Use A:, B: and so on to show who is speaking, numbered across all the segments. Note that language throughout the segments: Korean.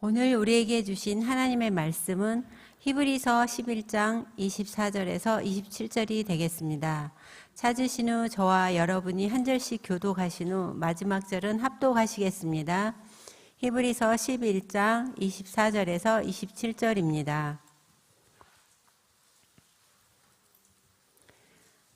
A: 오늘 우리에게 주신 하나님의 말씀은 히브리서 11장 24절에서 27절이 되겠습니다. 찾으신 후 저와 여러분이 한 절씩 교독하신 후 마지막 절은 합독하시겠습니다. 히브리서 11장 24절에서 27절입니다.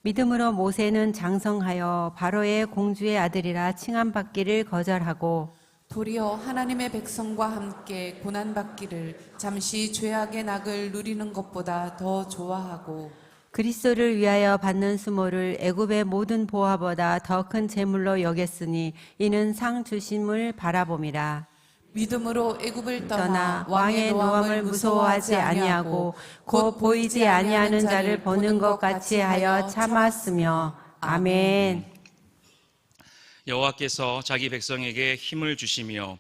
A: 믿음으로 모세는 장성하여 바로의 공주의 아들이라 칭함받기를 거절하고
B: 도리어 하나님의 백성과 함께 고난받기를 잠시 죄악의 낙을 누리는 것보다 더 좋아하고
A: 그리스도를 위하여 받는 수모를 애굽의 모든 보화보다 더 큰 재물로 여겼으니 이는 상 주심을 바라봄이라.
B: 믿음으로 애굽을
A: 떠나 왕의 노함을 무서워하지 아니하고 곧 보이지 아니하는 자를 보는 것 같이 하여 참았으며. 아멘.
C: 여호와께서 자기 백성에게 힘을 주시며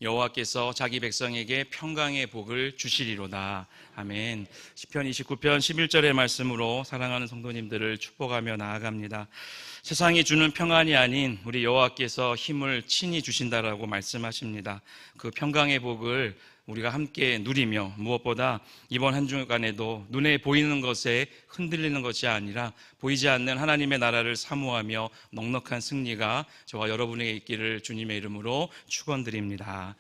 C: 여호와께서 자기 백성에게 평강의 복을 주시리로다. 아멘. 시편 29편 11절의 말씀으로 사랑하는 성도님들을 축복하며 나아갑니다. 세상이 주는 평안이 아닌 우리 여호와께서 힘을 친히 주신다라고 말씀하십니다. 그 평강의 복을 우리가 함께 누리며 무엇보다 이번 한 주간에도 눈에 보이는 것에 흔들리는 것이 아니라 보이지 않는 하나님의 나라를 사모하며 넉넉한 승리가 저와 여러분에게 있기를 주님의 이름으로 축원드립니다.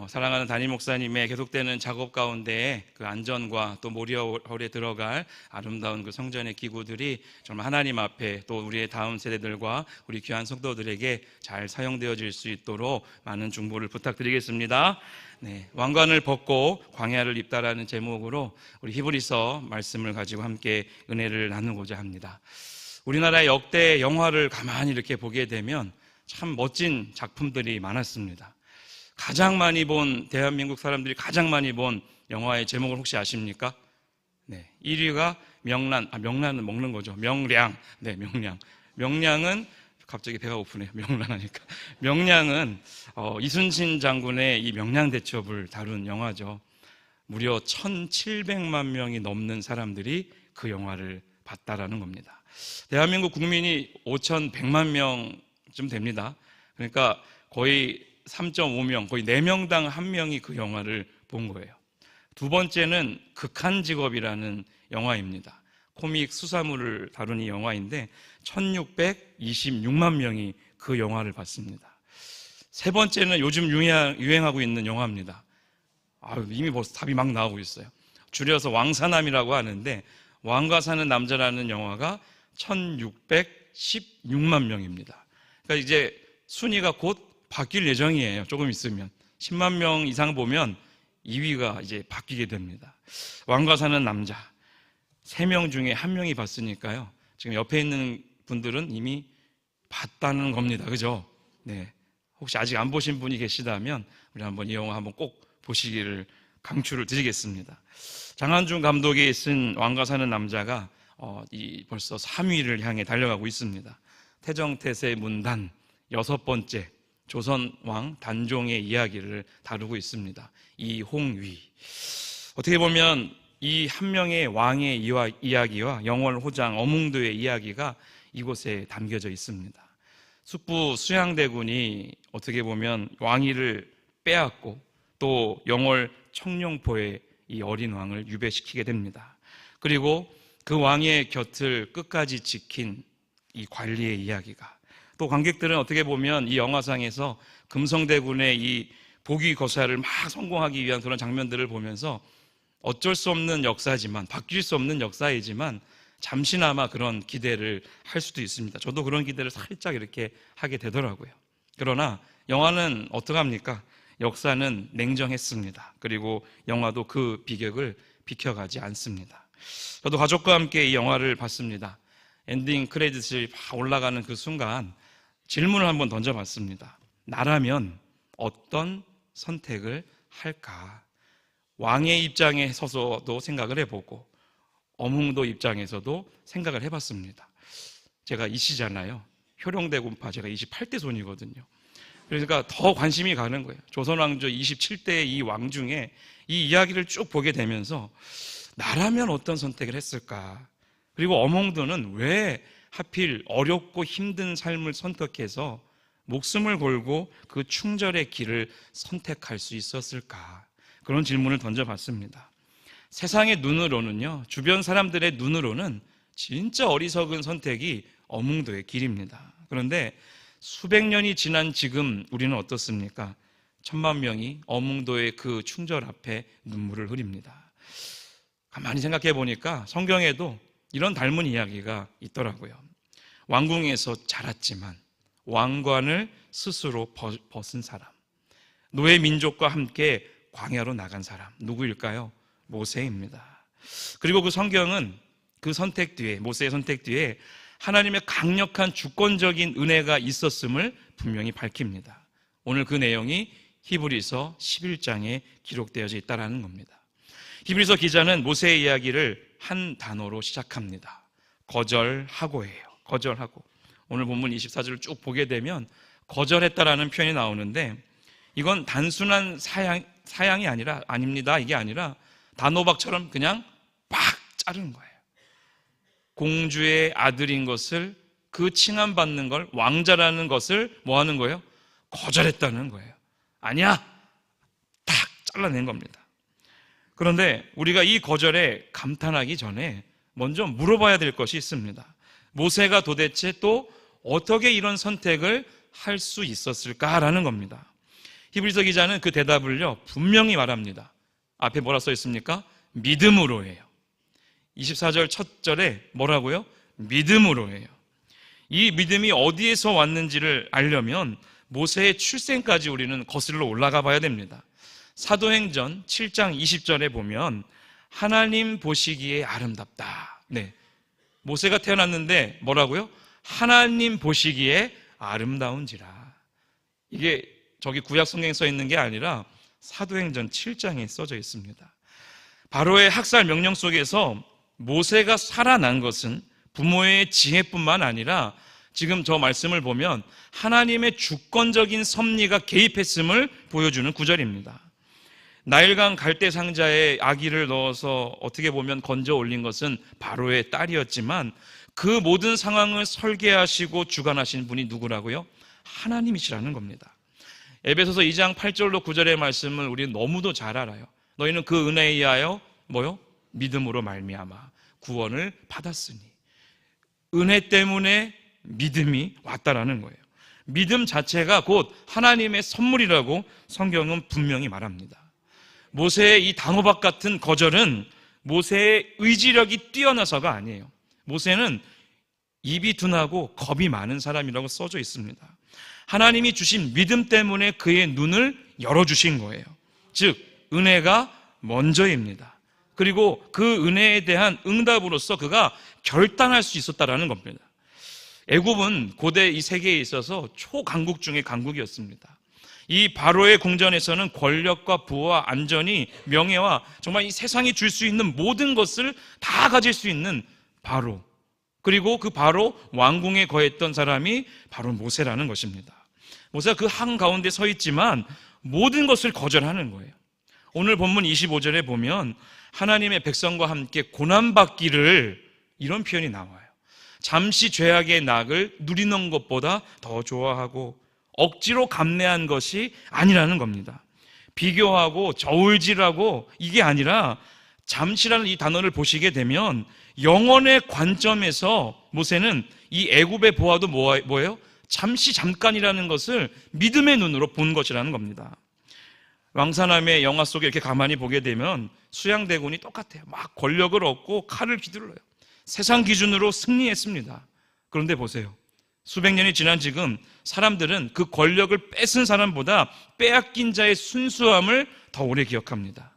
C: 사랑하는 담임 목사님의 계속되는 작업 가운데 그 안전과 또 모리어홀에 들어갈 아름다운 그 성전의 기구들이 정말 하나님 앞에 또 우리의 다음 세대들과 우리 귀한 성도들에게 잘 사용되어질 수 있도록 많은 중보를 부탁드리겠습니다. 네, 왕관을 벗고 광야를 입다라는 제목으로 우리 히브리서 말씀을 가지고 함께 은혜를 나누고자 합니다. 우리나라의 역대 영화를 가만히 이렇게 보게 되면 참 멋진 작품들이 많았습니다. 가장 많이 본, 대한민국 사람들이 가장 많이 본 영화의 제목을 혹시 아십니까? 네, 1위가 명란은 먹는 거죠. 명량. 네, 명량. 명량은 갑자기 배가 고프네요. 명란하니까. 명량은 이순신 장군의 이 명량대첩을 다룬 영화죠. 무려 1,700만 명이 넘는 사람들이 그 영화를 봤다라는 겁니다. 대한민국 국민이 5,100만 명쯤 됩니다. 그러니까 거의 3.5명, 거의 4명당 1명이 그 영화를 본 거예요. 두 번째는 극한직업이라는 영화입니다. 코믹 수사물을 다룬 이 영화인데 1626만 명이 그 영화를 봤습니다. 세 번째는 요즘 유행하고 있는 영화입니다. 이미 벌써 답이 막 나오고 있어요. 줄여서 왕사남이라고 하는데 왕과 사는 남자라는 영화가 1616만 명입니다. 그러니까 이제 순위가 곧 바뀔 예정이에요. 조금 있으면 10만 명 이상 보면 2위가 이제 바뀌게 됩니다. 왕과 사는 남자 3명 중에 1명이 봤으니까요. 지금 옆에 있는 분들은 이미 봤다는 겁니다. 그죠? 네. 혹시 아직 안 보신 분이 계시다면 우리 한번 이 영화 한번 꼭 보시기를 강추를 드리겠습니다. 장한준 감독이 쓴 왕과 사는 남자가 벌써 3위를 향해 달려가고 있습니다. 태정태세 문단 6번째 조선왕 단종의 이야기를 다루고 있습니다. 이홍위. 어떻게 보면 이 한 명의 왕의 이야기와 영월호장 어몽도의 이야기가 이곳에 담겨져 있습니다. 숙부 수양대군이 어떻게 보면 왕위를 빼앗고 또 영월 청룡포에 이 어린 왕을 유배시키게 됩니다. 그리고 그 왕의 곁을 끝까지 지킨 이 관리의 이야기가, 또 관객들은 어떻게 보면 이 영화상에서 금성대군의 이 복위 거사를 막 성공하기 위한 그런 장면들을 보면서 어쩔 수 없는 역사지만, 바뀔 수 없는 역사이지만 잠시나마 그런 기대를 할 수도 있습니다. 저도 그런 기대를 살짝 이렇게 하게 되더라고요. 그러나 영화는 어떡합니까? 역사는 냉정했습니다. 그리고 영화도 그 비격을 비켜가지 않습니다. 저도 가족과 함께 이 영화를 봤습니다. 엔딩 크레딧이 올라가는 그 순간 질문을 한번 던져봤습니다. 나라면 어떤 선택을 할까? 왕의 입장에 서서도 생각을 해보고 어몽도 입장에서도 생각을 해봤습니다. 제가 이씨잖아요. 효령대군파 제가 28대 손이거든요. 그러니까 더 관심이 가는 거예요. 조선왕조 27대의 이 왕 중에 이 이야기를 쭉 보게 되면서 나라면 어떤 선택을 했을까? 그리고 어몽도는 왜 하필 어렵고 힘든 삶을 선택해서 목숨을 걸고 그 충절의 길을 선택할 수 있었을까? 그런 질문을 던져봤습니다. 세상의 눈으로는요, 주변 사람들의 눈으로는 진짜 어리석은 선택이 어몽도의 길입니다. 그런데 수백 년이 지난 지금 우리는 어떻습니까? 1,000만 명이 어몽도의 그 충절 앞에 눈물을 흘립니다. 가만히 생각해 보니까 성경에도 이런 닮은 이야기가 있더라고요. 왕궁에서 자랐지만 왕관을 스스로 벗은 사람, 노예 민족과 함께 광야로 나간 사람, 누구일까요? 모세입니다. 그리고 그 성경은 그 선택 뒤에, 모세의 선택 뒤에 하나님의 강력한 주권적인 은혜가 있었음을 분명히 밝힙니다. 오늘 그 내용이 히브리서 11장에 기록되어져 있다는 겁니다. 히브리서 기자는 모세의 이야기를 한 단어로 시작합니다. 거절하고예요. 거절하고. 오늘 본문 24절을 쭉 보게 되면 거절했다라는 표현이 나오는데, 이건 단순한 사양이 아닙니다. 이게 아니라 단호박처럼 그냥 팍 자르는 거예요. 공주의 아들인 것을, 그 칭함받는 걸, 왕자라는 것을 뭐 하는 거예요? 거절했다는 거예요. 아니야! 탁 잘라낸 겁니다. 그런데 우리가 이 거절에 감탄하기 전에 먼저 물어봐야 될 것이 있습니다. 모세가 도대체 또 어떻게 이런 선택을 할 수 있었을까라는 겁니다. 히브리서 기자는 그 대답을요, 분명히 말합니다. 앞에 뭐라 써 있습니까? 믿음으로예요. 24절 첫 절에 뭐라고요? 믿음으로예요. 이 믿음이 어디에서 왔는지를 알려면 모세의 출생까지 우리는 거슬러 올라가 봐야 됩니다. 사도행전 7장 20절에 보면 하나님 보시기에 아름답다. 네, 모세가 태어났는데 뭐라고요? 하나님 보시기에 아름다운지라. 이게 저기 구약 성경에 써 있는 게 아니라 사도행전 7장에 써져 있습니다. 바로의 학살 명령 속에서 모세가 살아난 것은 부모의 지혜뿐만 아니라 지금 저 말씀을 보면 하나님의 주권적인 섭리가 개입했음을 보여주는 구절입니다. 나일강 갈대 상자에 아기를 넣어서 어떻게 보면 건져 올린 것은 바로의 딸이었지만 그 모든 상황을 설계하시고 주관하신 분이 누구라고요? 하나님이시라는 겁니다. 에베소서 2장 8절로 9절의 말씀을 우리는 너무도 잘 알아요. 너희는 그 은혜에 의하여 뭐요? 믿음으로 말미암아 구원을 받았으니. 은혜 때문에 믿음이 왔다라는 거예요. 믿음 자체가 곧 하나님의 선물이라고 성경은 분명히 말합니다. 모세의 이 단호박 같은 거절은 모세의 의지력이 뛰어나서가 아니에요. 모세는 입이 둔하고 겁이 많은 사람이라고 써져 있습니다. 하나님이 주신 믿음 때문에 그의 눈을 열어주신 거예요. 즉 은혜가 먼저입니다. 그리고 그 은혜에 대한 응답으로서 그가 결단할 수 있었다라는 겁니다. 애굽은 고대 이 세계에 있어서 초강국 중의 강국이었습니다. 이 바로의 궁전에서는 권력과 부와 안전이, 명예와 정말 이 세상이 줄 수 있는 모든 것을 다 가질 수 있는 바로, 그리고 그 바로 왕궁에 거했던 사람이 바로 모세라는 것입니다. 모세가 그 한가운데 서 있지만 모든 것을 거절하는 거예요. 오늘 본문 25절에 보면 하나님의 백성과 함께 고난받기를, 이런 표현이 나와요. 잠시 죄악의 낙을 누리는 것보다 더 좋아하고 억지로 감내한 것이 아니라는 겁니다. 비교하고 저울질하고 이게 아니라 잠시라는 이 단어를 보시게 되면 영혼의 관점에서 모세는 이 애굽의 보아도 뭐예요? 잠깐이라는 것을 믿음의 눈으로 본 것이라는 겁니다. 왕사남의 영화 속에 이렇게 가만히 보게 되면 수양대군이 똑같아요. 막 권력을 얻고 칼을 휘둘러요. 세상 기준으로 승리했습니다. 그런데 보세요. 수백 년이 지난 지금 사람들은 그 권력을 뺏은 사람보다 빼앗긴 자의 순수함을 더 오래 기억합니다.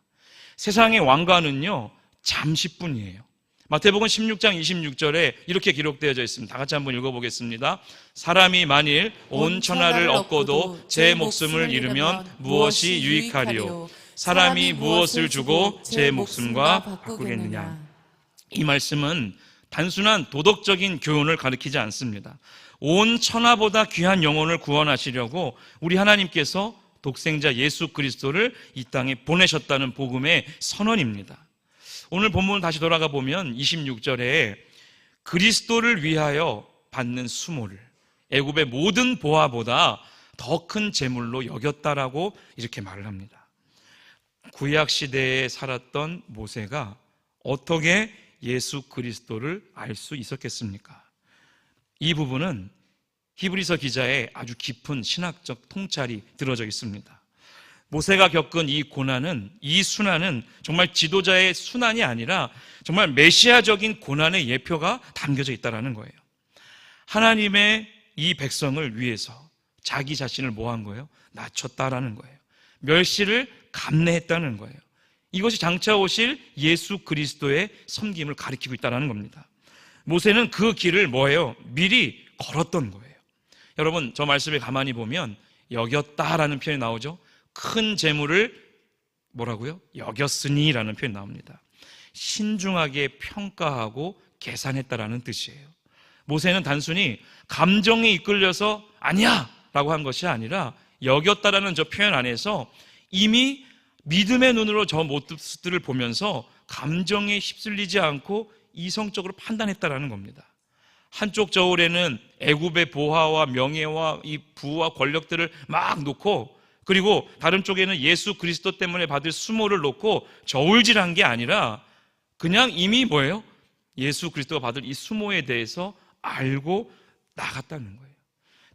C: 세상의 왕관은요, 잠시뿐이에요. 마태복음 16장 26절에 이렇게 기록되어져 있습니다. 다 같이 한번 읽어보겠습니다. 사람이 만일 온 천하를 얻고도 제 목숨을 잃으면 무엇이 유익하리요? 사람이 무엇을 주고 제 목숨과 바꾸겠느냐? 이 말씀은 단순한 도덕적인 교훈을 가리키지 않습니다. 온 천하보다 귀한 영혼을 구원하시려고 우리 하나님께서 독생자 예수 그리스도를 이 땅에 보내셨다는 복음의 선언입니다. 오늘 본문을 다시 돌아가 보면 26절에 그리스도를 위하여 받는 수모를, 애굽의 모든 보화보다 더 큰 재물로 여겼다라고 이렇게 말을 합니다. 구약 시대에 살았던 모세가 어떻게 예수 그리스도를 알 수 있었겠습니까? 이 부분은 히브리서 기자의 아주 깊은 신학적 통찰이 들어져 있습니다. 모세가 겪은 이 고난은, 이 순환은 정말 지도자의 순환이 아니라 정말 메시아적인 고난의 예표가 담겨져 있다는 거예요. 하나님의 이 백성을 위해서 자기 자신을 뭐 한 거예요? 낮췄다라는 거예요. 멸시를 감내했다는 거예요. 이것이 장차 오실 예수 그리스도의 섬김을 가리키고 있다는 겁니다. 모세는 그 길을 뭐예요? 미리 걸었던 거예요. 여러분, 저 말씀에 가만히 보면 여겼다라는 표현이 나오죠. 큰 재물을 뭐라고요? 여겼으니라는 표현이 나옵니다. 신중하게 평가하고 계산했다라는 뜻이에요. 모세는 단순히 감정에 이끌려서 아니야 라고 한 것이 아니라 여겼다라는 저 표현 안에서 이미 믿음의 눈으로 저 모습들을 보면서 감정에 휩쓸리지 않고 이성적으로 판단했다라는 겁니다. 한쪽 저울에는 애굽의 보화와 명예와 이 부와 권력들을 막 놓고, 그리고 다른 쪽에는 예수 그리스도 때문에 받을 수모를 놓고 저울질한 게 아니라 그냥 이미 뭐예요? 예수 그리스도가 받을 이 수모에 대해서 알고 나갔다는 거예요.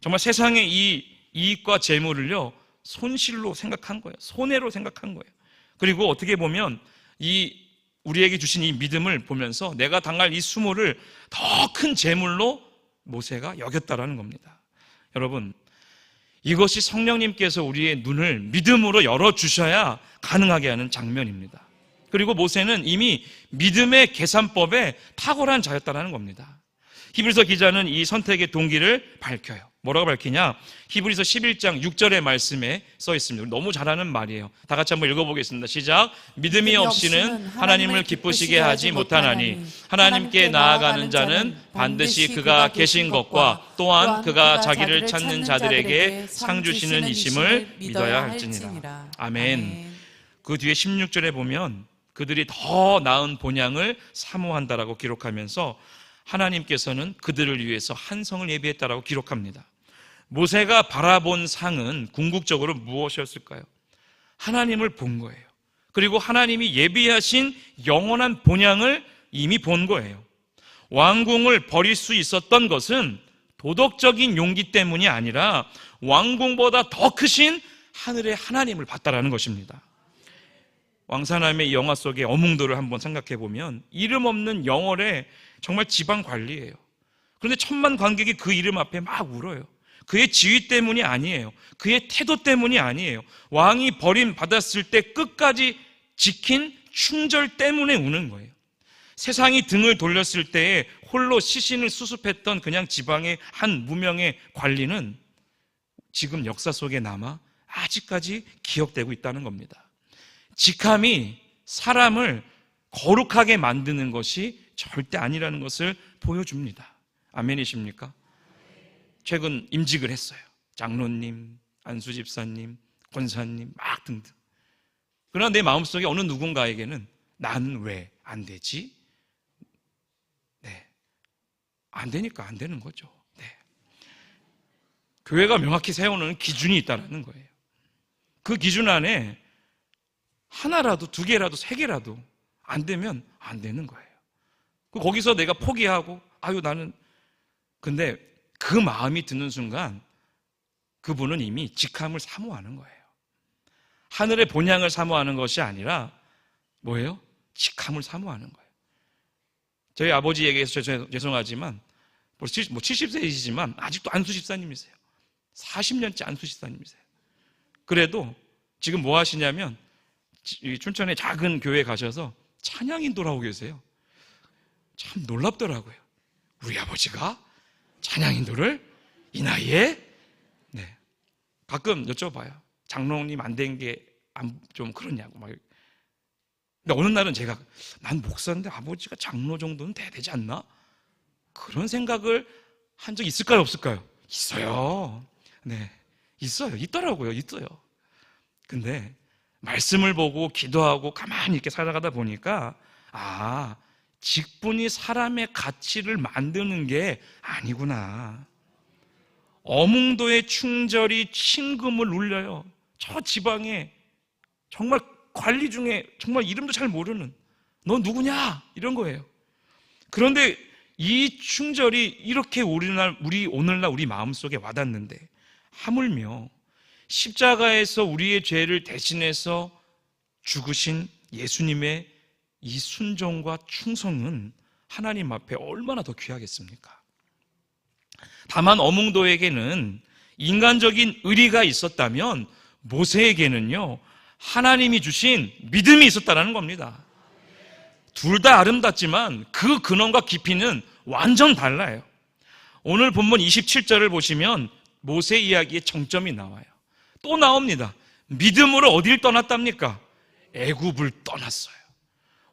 C: 정말 세상의 이 이익과 재물을요, 손실로 생각한 거예요. 손해로 생각한 거예요. 그리고 어떻게 보면 이 우리에게 주신 이 믿음을 보면서 내가 당할 이 수모를 더 큰 재물로 모세가 여겼다라는 겁니다. 여러분, 이것이 성령님께서 우리의 눈을 믿음으로 열어주셔야 가능하게 하는 장면입니다. 그리고 모세는 이미 믿음의 계산법에 탁월한 자였다는 겁니다. 히브리서 기자는 이 선택의 동기를 밝혀요. 뭐라고 밝히냐? 히브리서 11장 6절의 말씀에 써 있습니다. 너무 잘하는 말이에요. 다 같이 한번 읽어보겠습니다. 시작. 믿음이 없이는 하나님을 기쁘시게 하지 못하나니 하나님께 나아가는 자는 반드시 그가 계신 것과 또한 그가 자기를 찾는 자들에게 상 주시는 이심을 믿어야 할지니라. 아멘. 그 뒤에 16절에 보면 그들이 더 나은 본향을 사모한다라고 기록하면서 하나님께서는 그들을 위해서 한 성을 예비했다라고 기록합니다. 모세가 바라본 상은 궁극적으로 무엇이었을까요? 하나님을 본 거예요. 그리고 하나님이 예비하신 영원한 본향을 이미 본 거예요. 왕궁을 버릴 수 있었던 것은 도덕적인 용기 때문이 아니라 왕궁보다 더 크신 하늘의 하나님을 봤다라는 것입니다. 왕사남의 영화 속의 어몽도를 한번 생각해 보면 이름 없는 영월의 정말 지방 관리예요. 그런데 천만 관객이 그 이름 앞에 막 울어요. 그의 지위 때문이 아니에요. 그의 태도 때문이 아니에요. 왕이 버림받았을 때 끝까지 지킨 충절 때문에 우는 거예요. 세상이 등을 돌렸을 때에 홀로 시신을 수습했던 그냥 지방의 한 무명의 관리는 지금 역사 속에 남아 아직까지 기억되고 있다는 겁니다. 직함이 사람을 거룩하게 만드는 것이 절대 아니라는 것을 보여줍니다. 아멘이십니까? 최근 임직을 했어요. 장로님, 안수집사님, 권사님 막 등등. 그러나 내 마음속에 어느 누군가에게는 난 왜 안 되지? 네, 안 되니까 안 되는 거죠. 네. 교회가 명확히 세우는 기준이 있다는 거예요. 그 기준 안에 하나라도 두 개라도 세 개라도 안 되면 안 되는 거예요. 거기서 내가 포기하고 나는, 근데 그 마음이 드는 순간 그분은 이미 직함을 사모하는 거예요. 하늘의 본향을 사모하는 것이 아니라 뭐예요? 직함을 사모하는 거예요. 저희 아버지에게서 죄송하지만 70세이시지만 아직도 안수집사님이세요. 40년째 안수집사님이세요. 그래도 지금 뭐 하시냐면 춘천의 작은 교회에 가셔서 찬양 인도하고 계세요. 참 놀랍더라고요. 우리 아버지가 찬양 인도를 이 나이에? 네. 가끔 여쭤봐요. 장로님 안 된 게 좀 그러냐고 막. 근데 어느 날은 제가 난 목사인데 아버지가 장로 정도는 돼야 되지 않나? 그런 생각을 한 적 있을까요, 없을까요? 있어요. 네, 있어요. 있더라고요. 있어요. 근데 말씀을 보고 기도하고 가만히 이렇게 살아가다 보니까 직분이 사람의 가치를 만드는 게 아니구나. 어몽도의 충절이 친금을 울려요. 저 지방에 정말 관리 중에 정말 이름도 잘 모르는, 너 누구냐? 이런 거예요. 그런데 이 충절이 이렇게 오늘날 우리 마음속에 와닿는데, 하물며 십자가에서 우리의 죄를 대신해서 죽으신 예수님의 이 순종과 충성은 하나님 앞에 얼마나 더 귀하겠습니까? 다만 어몽도에게는 인간적인 의리가 있었다면 모세에게는요, 하나님이 주신 믿음이 있었다는 겁니다. 둘 다 아름답지만 그 근원과 깊이는 완전 달라요. 오늘 본문 27절을 보시면 모세 이야기의 정점이 나와요. 또 나옵니다. 믿음으로 어딜 떠났답니까? 애굽을 떠났어요.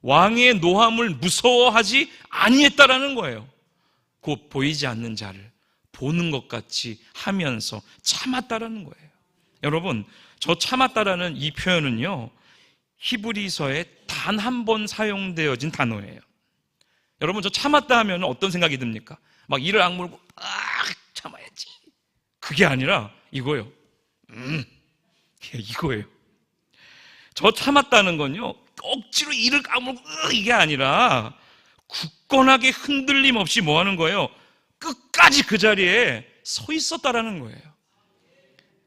C: 왕의 노함을 무서워하지 아니했다라는 거예요. 곧 보이지 않는 자를 보는 것 같이 하면서 참았다라는 거예요. 여러분, 저 참았다라는 이 표현은요, 히브리서에 단 한 번 사용되어진 단어예요. 여러분, 저 참았다 하면 어떤 생각이 듭니까? 막 이를 악물고 참아야지. 그게 아니라 이거예요. 이거예요. 저 참았다는 건요, 억지로 이를 악물고 이게 아니라 굳건하게 흔들림 없이 뭐 하는 거예요? 끝까지 그 자리에 서 있었다라는 거예요.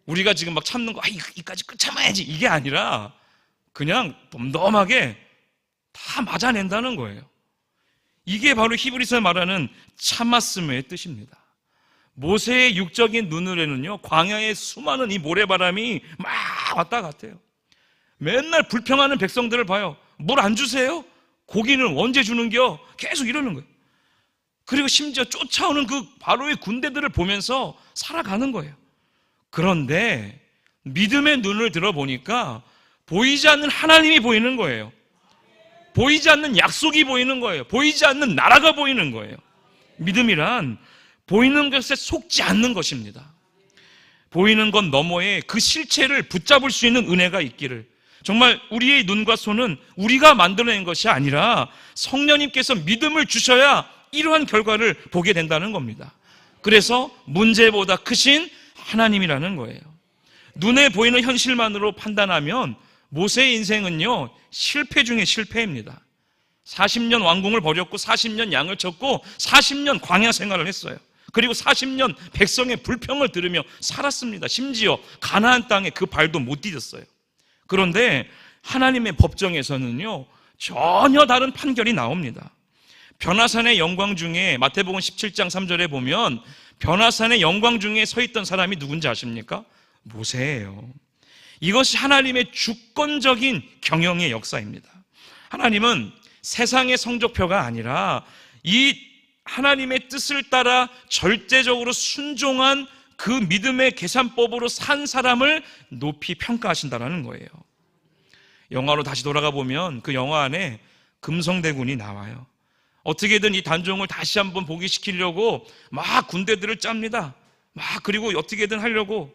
C: 우리가 지금 막 참는 거, 이까지 끝 참아야지, 이게 아니라 그냥 덤덤하게 다 맞아낸다는 거예요. 이게 바로 히브리서에 말하는 참았음의 뜻입니다. 모세의 육적인 눈으로는요, 광야의 수많은 이 모래바람이 막 왔다 갔대요. 맨날 불평하는 백성들을 봐요. 물 안 주세요? 고기는 언제 주는겨? 계속 이러는 거예요. 그리고 심지어 쫓아오는 그 바로의 군대들을 보면서 살아가는 거예요. 그런데 믿음의 눈을 들어보니까 보이지 않는 하나님이 보이는 거예요. 보이지 않는 약속이 보이는 거예요. 보이지 않는 나라가 보이는 거예요. 믿음이란 보이는 것에 속지 않는 것입니다. 보이는 것 너머에 그 실체를 붙잡을 수 있는 은혜가 있기를, 정말 우리의 눈과 손은 우리가 만들어낸 것이 아니라 성령님께서 믿음을 주셔야 이러한 결과를 보게 된다는 겁니다. 그래서 문제보다 크신 하나님이라는 거예요. 눈에 보이는 현실만으로 판단하면 모세의 인생은요, 실패 중에 실패입니다. 40년 왕궁을 버렸고 40년 양을 쳤고 40년 광야 생활을 했어요. 그리고 40년 백성의 불평을 들으며 살았습니다. 심지어 가나안 땅에 그 발도 못 디뎠어요. 그런데 하나님의 법정에서는요, 전혀 다른 판결이 나옵니다. 변화산의 영광 중에 마태복음 17장 3절에 보면 변화산의 영광 중에 서 있던 사람이 누군지 아십니까? 모세예요. 이것이 하나님의 주권적인 경영의 역사입니다. 하나님은 세상의 성적표가 아니라 이 하나님의 뜻을 따라 절대적으로 순종한 그 믿음의 계산법으로 산 사람을 높이 평가하신다는 거예요. 영화로 다시 돌아가 보면 그 영화 안에 금성대군이 나와요. 어떻게든 이 단종을 다시 한번 복위시키려고 막 군대들을 짭니다. 막 그리고 어떻게든 하려고.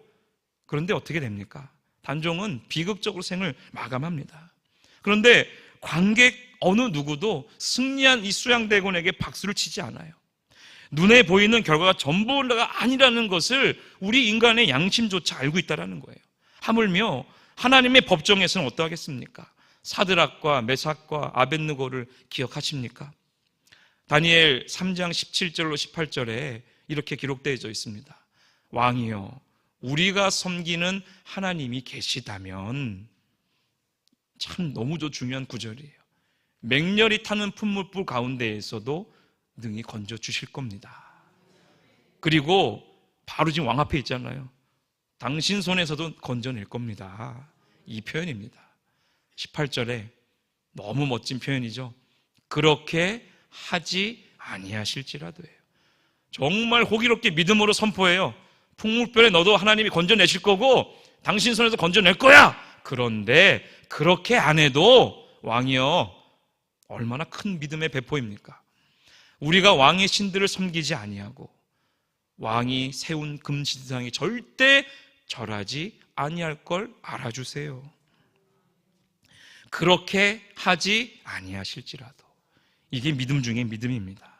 C: 그런데 어떻게 됩니까? 단종은 비극적으로 생을 마감합니다. 그런데 관객 어느 누구도 승리한 이 수양대군에게 박수를 치지 않아요. 눈에 보이는 결과가 전부가 아니라는 것을 우리 인간의 양심조차 알고 있다는 거예요. 하물며 하나님의 법정에서는 어떠하겠습니까? 사드락과 메삭과 아벳느고를 기억하십니까? 다니엘 3장 17절로 18절에 이렇게 기록되어 있습니다. 왕이여, 우리가 섬기는 하나님이 계시다면, 참 너무도 중요한 구절이에요. 맹렬히 타는 풀무불 가운데에서도 능히 건져 주실 겁니다. 그리고 바로 지금 왕 앞에 있잖아요. 당신 손에서도 건져낼 겁니다. 이 표현입니다. 18절에 너무 멋진 표현이죠. 그렇게 하지 아니하실지라도예요. 정말 호기롭게 믿음으로 선포해요. 풍물별에 너도 하나님이 건져내실 거고 당신 손에서 건져낼 거야. 그런데 그렇게 안 해도 왕이여, 얼마나 큰 믿음의 배포입니까? 우리가 왕의 신들을 섬기지 아니하고 왕이 세운 금지상에 절대 절하지 아니할 걸 알아주세요. 그렇게 하지 아니하실지라도. 이게 믿음 중에 믿음입니다.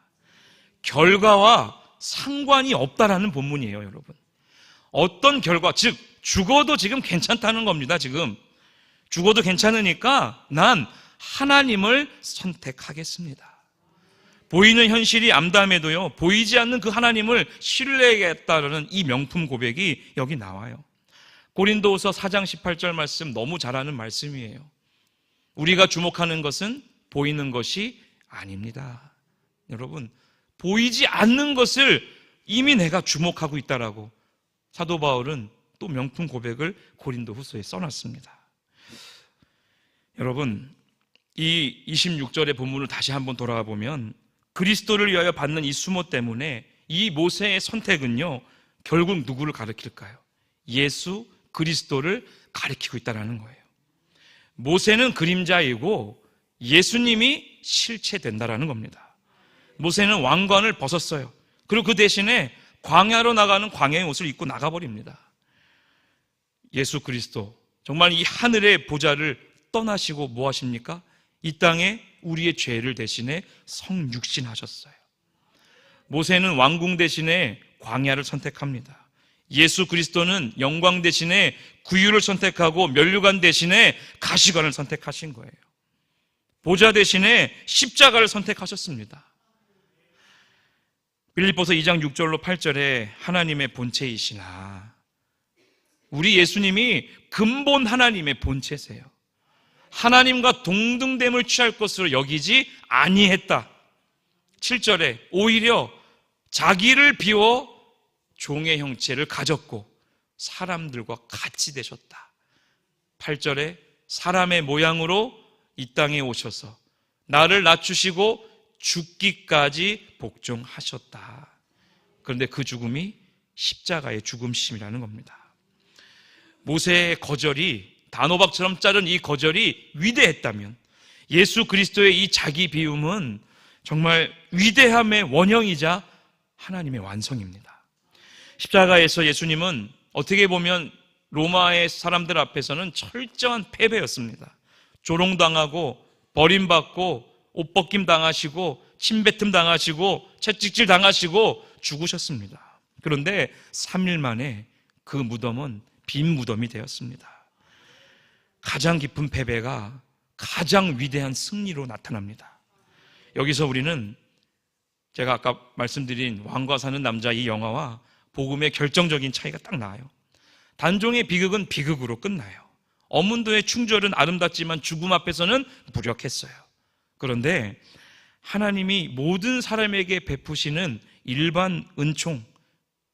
C: 결과와 상관이 없다라는 본문이에요, 여러분. 어떤 결과, 즉 죽어도 지금 괜찮다는 겁니다. 지금 죽어도 괜찮으니까 난 하나님을 선택하겠습니다. 보이는 현실이 암담해도요, 보이지 않는 그 하나님을 신뢰하겠다는 이 명품 고백이 여기 나와요. 고린도후서 4장 18절 말씀 너무 잘 아는 말씀이에요. 우리가 주목하는 것은 보이는 것이 아닙니다. 여러분, 보이지 않는 것을 이미 내가 주목하고 있다라고 사도 바울은 또 명품 고백을 고린도후서에 써놨습니다. 여러분, 이 26절의 본문을 다시 한번 돌아가 보면 그리스도를 위하여 받는 이 수모 때문에 이 모세의 선택은요, 결국 누구를 가리킬까요? 예수 그리스도를 가리키고 있다는 거예요. 모세는 그림자이고 예수님이 실체된다라는 겁니다. 모세는 왕관을 벗었어요. 그리고 그 대신에 광야로 나가는 광야의 옷을 입고 나가버립니다. 예수 그리스도, 정말 이 하늘의 보좌를 떠나시고 뭐 하십니까? 이 땅에 우리의 죄를 대신에 성육신하셨어요. 모세는 왕궁 대신에 광야를 선택합니다. 예수 그리스도는 영광 대신에 구유를 선택하고 면류관 대신에 가시관을 선택하신 거예요. 보좌 대신에 십자가를 선택하셨습니다. 빌립보서 2장 6절로 8절에 하나님의 본체이시나, 우리 예수님이 근본 하나님의 본체세요. 하나님과 동등됨을 취할 것으로 여기지 아니했다. 7절에 오히려 자기를 비워 종의 형체를 가졌고 사람들과 같이 되셨다. 8절에 사람의 모양으로 이 땅에 오셔서 나를 낮추시고 죽기까지 복종하셨다. 그런데 그 죽음이 십자가의 죽음심이라는 겁니다. 모세의 거절이, 단호박처럼 자른 이 거절이 위대했다면 예수 그리스도의 이 자기 비움은 정말 위대함의 원형이자 하나님의 완성입니다. 십자가에서 예수님은 어떻게 보면 로마의 사람들 앞에서는 철저한 패배였습니다. 조롱당하고 버림받고 옷벗김 당하시고 침뱉음 당하시고 채찍질 당하시고 죽으셨습니다. 그런데 3일 만에 그 무덤은 빈 무덤이 되었습니다. 가장 깊은 패배가 가장 위대한 승리로 나타납니다. 여기서 우리는 제가 아까 말씀드린 왕과 사는 남자 이 영화와 복음의 결정적인 차이가 딱 나요. 단종의 비극은 비극으로 끝나요. 어문도의 충절은 아름답지만 죽음 앞에서는 무력했어요. 그런데 하나님이 모든 사람에게 베푸시는 일반 은총,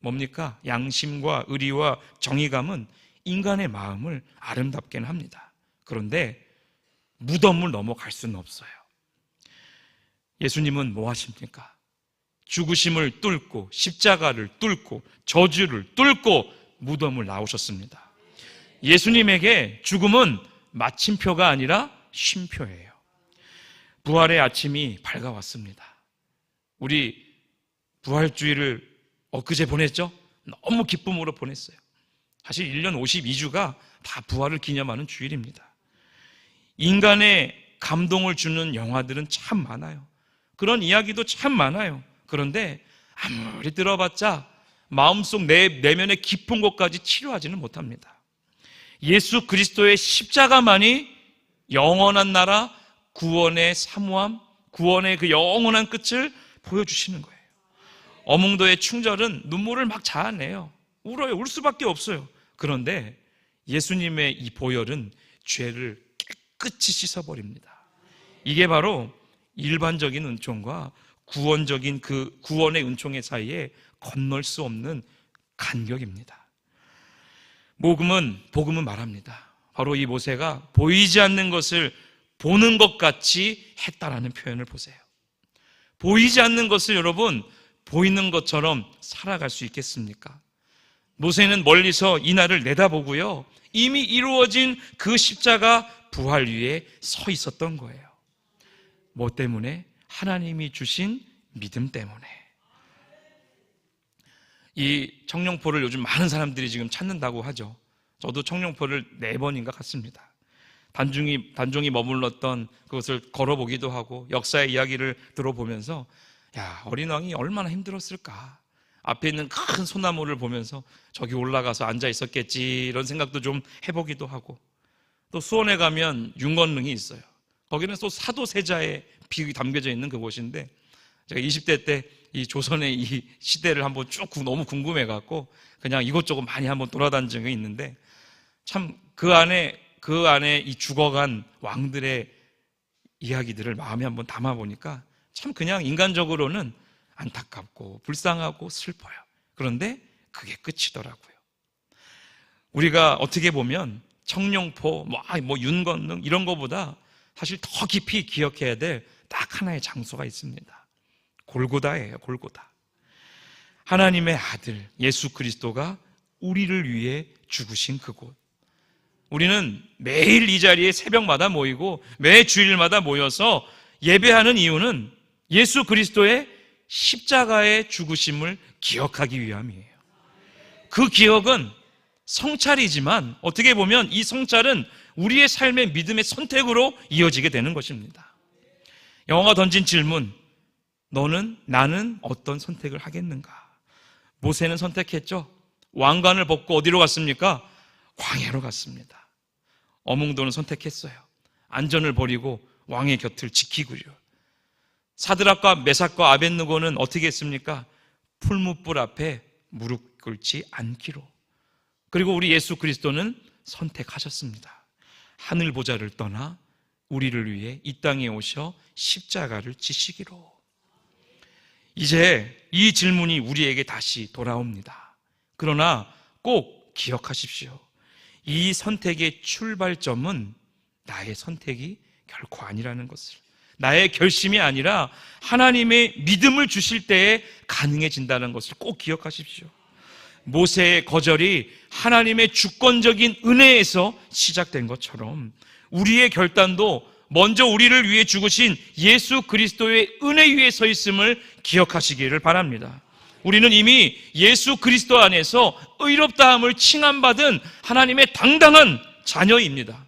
C: 뭡니까? 양심과 의리와 정의감은 인간의 마음을 아름답게는 합니다. 그런데 무덤을 넘어갈 수는 없어요. 예수님은 뭐 하십니까? 죽으심을 뚫고 십자가를 뚫고 저주를 뚫고 무덤을 나오셨습니다. 예수님에게 죽음은 마침표가 아니라 쉼표예요. 부활의 아침이 밝아왔습니다. 우리 부활주의를 엊그제 보냈죠? 너무 기쁨으로 보냈어요. 사실 1년 52주가 다 부활을 기념하는 주일입니다. 인간의 감동을 주는 영화들은 참 많아요. 그런 이야기도 참 많아요. 그런데 아무리 들어봤자 마음속 내면의 깊은 곳까지 치료하지는 못합니다. 예수 그리스도의 십자가만이 영원한 나라, 구원의 사모함, 구원의 그 영원한 끝을 보여주시는 거예요. 어몽도의 충절은 눈물을 막 자아내요. 울어요. 울 수밖에 없어요. 그런데 예수님의 이 보혈은 죄를 깨끗이 씻어버립니다. 이게 바로 일반적인 은총과 구원적인 그 구원의 은총의 사이에 건널 수 없는 간격입니다. 복음은 말합니다. 바로 이 모세가 보이지 않는 것을 보는 것 같이 했다라는 표현을 보세요. 보이지 않는 것을 여러분 보이는 것처럼 살아갈 수 있겠습니까? 모세는 멀리서 이 날을 내다보고요, 이미 이루어진 그 십자가 부활 위에 서 있었던 거예요. 뭐 때문에? 하나님이 주신 믿음 때문에. 이 청룡포를 요즘 많은 사람들이 지금 찾는다고 하죠. 저도 청룡포를 4번인가 갔습니다. 단종이 머물렀던 그것을 걸어보기도 하고 역사의 이야기를 들어보면서 야, 어린 왕이 얼마나 힘들었을까. 앞에 있는 큰 소나무를 보면서 저기 올라가서 앉아 있었겠지 이런 생각도 좀 해보기도 하고, 또 수원에 가면 윤건릉이 있어요. 거기는 또 사도세자의 비극이 담겨져 있는 그곳인데, 제가 20대 때 이 조선의 이 시대를 한번 쭉 너무 궁금해갖고 그냥 이곳저곳 많이 한번 돌아다닌 적이 있는데, 참 그 안에 이 죽어간 왕들의 이야기들을 마음에 한번 담아보니까 참 그냥 인간적으로는 안타깝고 불쌍하고 슬퍼요. 그런데 그게 끝이더라고요. 우리가 어떻게 보면 청룡포, 윤건릉 이런 거보다 사실 더 깊이 기억해야 될 딱 하나의 장소가 있습니다. 골고다예요. 골고다. 하나님의 아들 예수 그리스도가 우리를 위해 죽으신 그곳. 우리는 매일 이 자리에 새벽마다 모이고 매 주일마다 모여서 예배하는 이유는 예수 그리스도의 십자가의 죽으심을 기억하기 위함이에요. 그 기억은 성찰이지만 어떻게 보면 이 성찰은 우리의 삶의 믿음의 선택으로 이어지게 되는 것입니다. 영화가 던진 질문, 나는 어떤 선택을 하겠는가? 모세는 선택했죠. 왕관을 벗고 어디로 갔습니까? 광야로 갔습니다. 어몽도는 선택했어요. 안전을 버리고 왕의 곁을 지키고요. 사드락과 메삭과 아벳느고는 어떻게 했습니까? 풀무불 앞에 무릎 꿇지 않기로. 그리고 우리 예수 그리스도는 선택하셨습니다. 하늘 보좌를 떠나 우리를 위해 이 땅에 오셔 십자가를 지시기로. 이제 이 질문이 우리에게 다시 돌아옵니다. 그러나 꼭 기억하십시오. 이 선택의 출발점은 나의 선택이 결코 아니라는 것을, 나의 결심이 아니라 하나님의 믿음을 주실 때에 가능해진다는 것을 꼭 기억하십시오. 모세의 거절이 하나님의 주권적인 은혜에서 시작된 것처럼 우리의 결단도 먼저 우리를 위해 죽으신 예수 그리스도의 은혜 위에 서 있음을 기억하시기를 바랍니다. 우리는 이미 예수 그리스도 안에서 의롭다함을 칭함받은 하나님의 당당한 자녀입니다.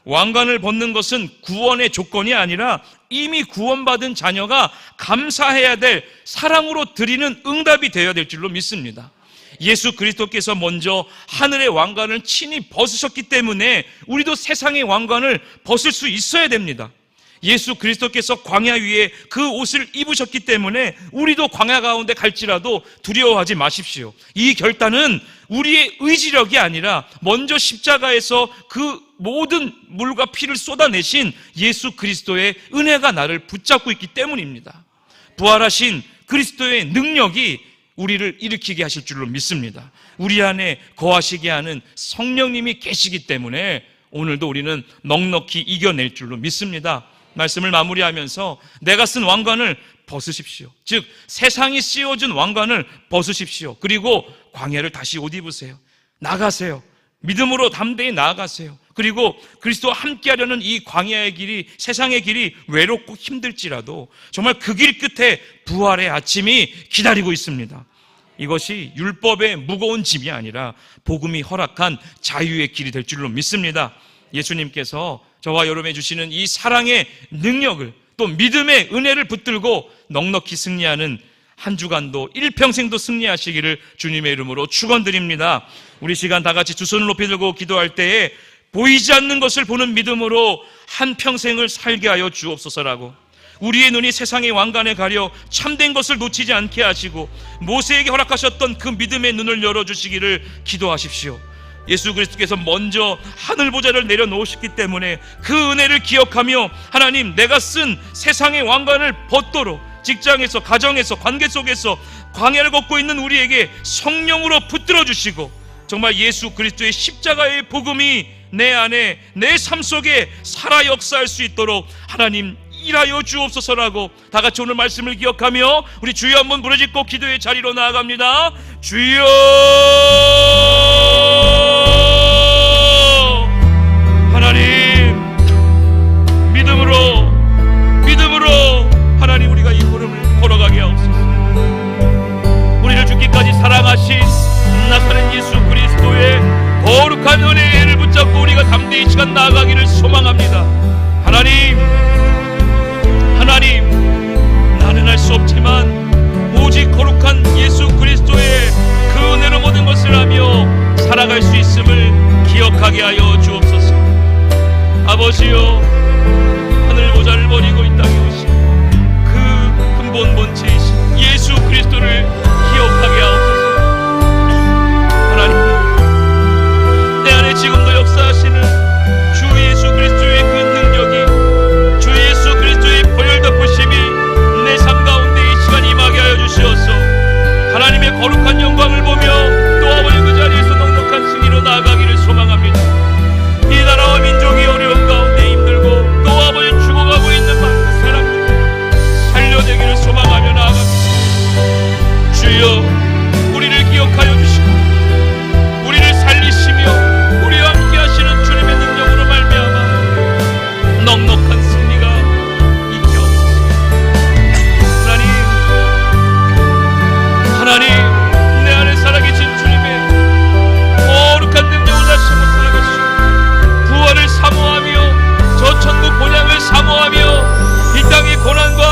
C: 왕관을 벗는 것은 구원의 조건이 아니라 이미 구원받은 자녀가 감사해야 될 사랑으로 드리는 응답이 되어야 될 줄로 믿습니다. 예수 그리스도께서 먼저 하늘의 왕관을 친히 벗으셨기 때문에 우리도 세상의 왕관을 벗을 수 있어야 됩니다. 예수 그리스도께서 광야 위에 그 옷을 입으셨기 때문에 우리도 광야 가운데 갈지라도 두려워하지 마십시오. 이 결단은 우리의 의지력이 아니라 먼저 십자가에서 그 모든 물과 피를 쏟아내신 예수 그리스도의 은혜가 나를 붙잡고 있기 때문입니다. 부활하신 그리스도의 능력이 우리를 일으키게 하실 줄로 믿습니다. 우리 안에 거하시게 하는 성령님이 계시기 때문에 오늘도 우리는 넉넉히 이겨낼 줄로 믿습니다. 말씀을 마무리하면서 내가 쓴 왕관을 벗으십시오. 즉 세상이 씌워준 왕관을 벗으십시오. 그리고 광야를 다시 옷 입으세요. 나가세요. 믿음으로 담대히 나아가세요. 그리고 그리스도와 함께하려는 이 광야의 길이, 세상의 길이 외롭고 힘들지라도 정말 그 길 끝에 부활의 아침이 기다리고 있습니다. 이것이 율법의 무거운 짐이 아니라 복음이 허락한 자유의 길이 될 줄로 믿습니다. 예수님께서 저와 여러분에 주시는 이 사랑의 능력을, 또 믿음의 은혜를 붙들고 넉넉히 승리하는 한 주간도 일평생도 승리하시기를 주님의 이름으로 축원드립니다. 우리 시간 다 같이 두 손을 높이 들고 기도할 때에 보이지 않는 것을 보는 믿음으로 한 평생을 살게 하여 주옵소서라고, 우리의 눈이 세상의 왕관에 가려 참된 것을 놓치지 않게 하시고 모세에게 허락하셨던 그 믿음의 눈을 열어주시기를 기도하십시오. 예수 그리스도께서 먼저 하늘 보좌를 내려놓으셨기 때문에 그 은혜를 기억하며 하나님, 내가 쓴 세상의 왕관을 벗도록 직장에서, 가정에서, 관계 속에서 광야를 걷고 있는 우리에게 성령으로 붙들어 주시고 정말 예수 그리스도의 십자가의 복음이 내 안에, 내 삶 속에 살아 역사할 수 있도록 하나님 일하여 주옵소서라고 다 같이 오늘 말씀을 기억하며 우리 주여 한번 부르짖고 기도의 자리로 나아갑니다. 주여, 하나님, 믿음으로 하나님 우리가 이 걸음을 걸어가게 하옵소서. 우리를 죽기까지 사랑하신 나사렛 예수 그리스도의 거룩한 은혜를 붙잡고 우리가 담대히 이 시간 나아가기를 소망합니다. 하나님, 나는 할 수 없지만 오직 거룩한 예수 그리스도의 아버지여, 하늘 보좌를 버리고 이 땅에 오신 그 근본 본체이신 예수 그리스도를 기억하게 하옵소서. 하나님, 내 안에 지금도 역사하시는 주 예수 그리스도의 그 능력이, 주 예수 그리스도의 보혈 덮으심이 내 삶 가운데 이 시간 임하게 하여 주시옵소서. 하나님의 거룩한 영광을 보며 또 아버지 그 자리에서 넉넉한 승리로 나아가기를 소망합니다. 이 나라와 민족이 어려운 가운데 힘들고 또 아버지 죽어가고 있는 많은 사람들 살려내기를 소망하며 나아갑니다. 주여, 우리를 기억하여 주시고 우리를 살리시며 우리와 함께 하시는 주님의 능력으로 말미암아 넉넉한 승리가 있게 없으시오. 하나님, 내 안에 살아계신 주님의 거룩한 능력을 다시 한번 살아가시오. 부활을 사모하며 저 천국 본향을 사모하며 이 땅의 고난과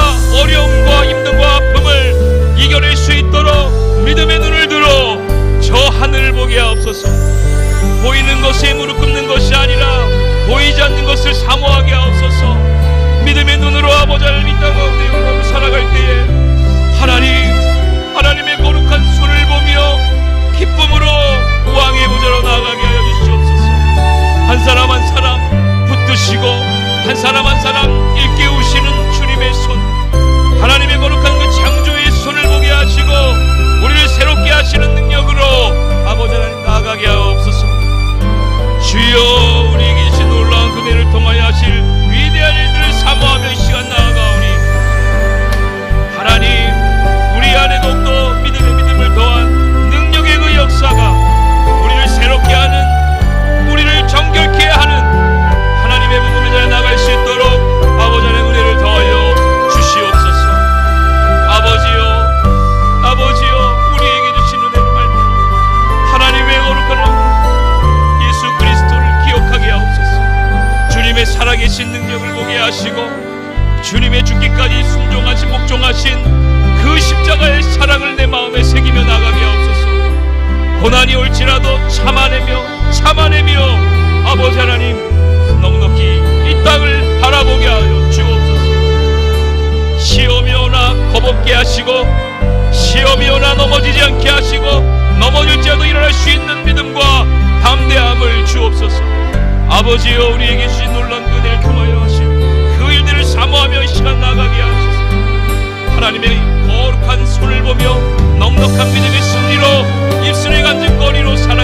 C: 어려움과 힘듦과 아픔을 이겨낼 수 있도록 믿음의 눈을 들어 저 하늘을 보게 하옵소서. 보이는 것에 무릎 꿇는 것이 아니라 보이지 않는 것을 사모하게 하옵소서. 믿음의 눈으로 아버지 하나님 이 땅 가운데 영광을 살아갈 때에 하나님의 거룩한 손을 보며 기쁨으로 왕의 보좌로 나아가게 하여 주시옵소서. 한 사람 한 사람 붙드시고 한 사람 한 사람 일깨우시는 주님의 손, 하나님의 거룩한 그 창조의 손을 보게 하시고 우리를 새롭게 하시는 능력으로 아버지 하나님 나아가게 하옵소서. 주여, 우리에게 주신 놀라운 그대를 통하여 하실 위대한 일들을 사모하며 이 시간 나아가오니 하나님, 우리 안에 더욱더 믿음을 더한 능력의 그 역사가 우리를 새롭게 하는, 우리를 정결케 하는 하나님의 복음의 자리에 나갈 수 있도록 아버지 하나님 은혜를 더하여 주시옵소서. 아버지여, 우리에게 주신 은혜로 말미암아 하나님의 거룩한 왕 예수 그리스도를 기억하게 하옵소서. 주님의 살아계신 능력을 보게 하시고 주님의 죽기까지 순종하신 복종하신 그 십자가의 사랑을 내 마음에 새기며 나가게 하옵소서. 고난이 올지라도 참아내며 아버지 하나님 넉넉히 이 땅을 바라보게 하여 주옵소서. 시험이 오나 겁없게 하시고 시험이 오나 넘어지지 않게 하시고 넘어질지라도 일어날 수 있는 믿음과 담대함을 주옵소서. 아버지여, 우리에게 주신 놀라운 은혜를 통하여 하신 그 일들을 사모하며 이 시간 나가게 하소서. 하나님의 거룩한 손을 보며 넉넉한 믿음의 승리로 입술의 간증거리로 살아